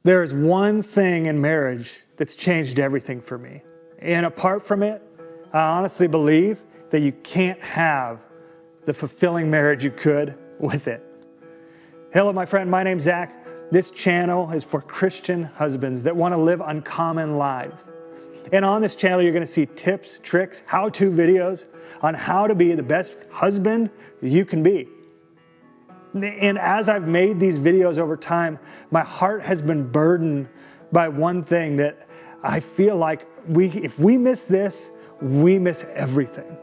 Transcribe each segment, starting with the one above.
There is one thing in marriage that's changed everything for me. And apart from it, I honestly believe that you can't have the fulfilling marriage you could with it. Hello, my friend. My name's Zach. This channel is for Christian husbands that want to live uncommon lives. And on this channel, you're going to see tips, tricks, how-to videos on how to be the best husband you can be. And as I've made these videos over time, my heart has been burdened by one thing that I feel like if we miss this, we miss everything.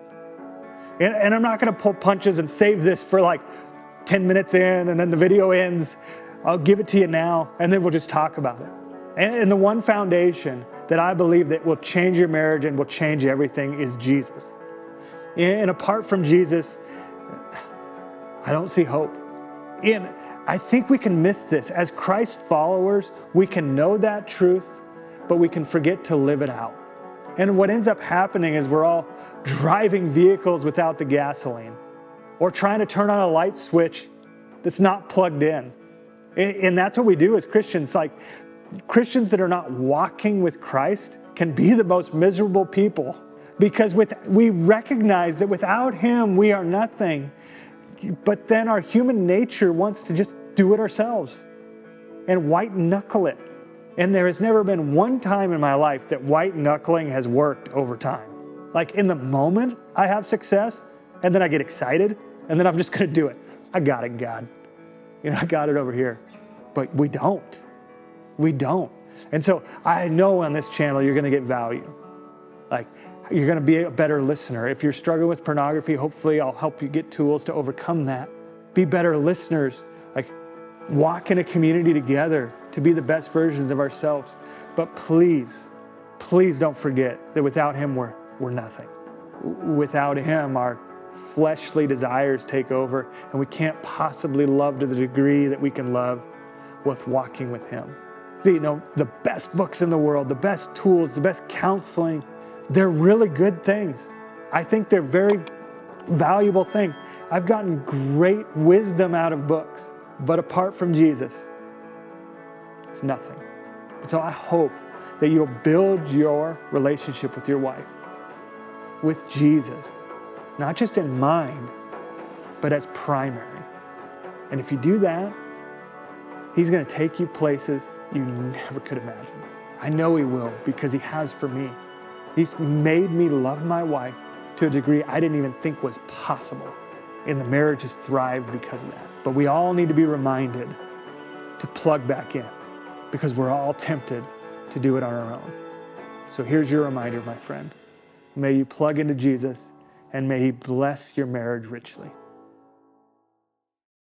And I'm not going to pull punches and save this for like 10 minutes in and then the video ends. I'll give it to you now and then we'll just talk about it. And the one foundation that I believe that will change your marriage and will change everything is Jesus. And apart from Jesus, I don't see hope. And I think we can miss this. As Christ followers, we can know that truth, but we can forget to live it out. And what ends up happening is we're all driving vehicles without the gasoline, or trying to turn on a light switch that's not plugged in. And that's what we do as Christians. Like, Christians that are not walking with Christ can be the most miserable people, because we recognize that without Him, we are nothing. But then our human nature wants to just do it ourselves and white knuckle it. And there has never been one time in my life that white knuckling has worked over time. Like, in the moment I have success and then I get excited and then I'm just going to do it. I got it, God. I got it over here. But we don't. We don't. And so I know on this channel you're going to get value. Like, you're going to be a better listener. If you're struggling with pornography, hopefully I'll help you get tools to overcome that. Be better listeners. Like, walk in a community together to be the best versions of ourselves. But please, please don't forget that without Him, we're nothing. Without Him, our fleshly desires take over, and we can't possibly love to the degree that we can love with walking with Him. The best books in the world, the best tools, the best counseling, they're really good things. I think they're very valuable things. I've gotten great wisdom out of books, but apart from Jesus, it's nothing. And so I hope that you'll build your relationship with your wife with Jesus, not just in mind, but as primary. And if you do that, He's going to take you places you never could imagine. I know He will, because He has for me. He's made me love my wife to a degree I didn't even think was possible. And the marriage has thrived because of that. But we all need to be reminded to plug back in, because we're all tempted to do it on our own. So here's your reminder, my friend. May you plug into Jesus, and may He bless your marriage richly.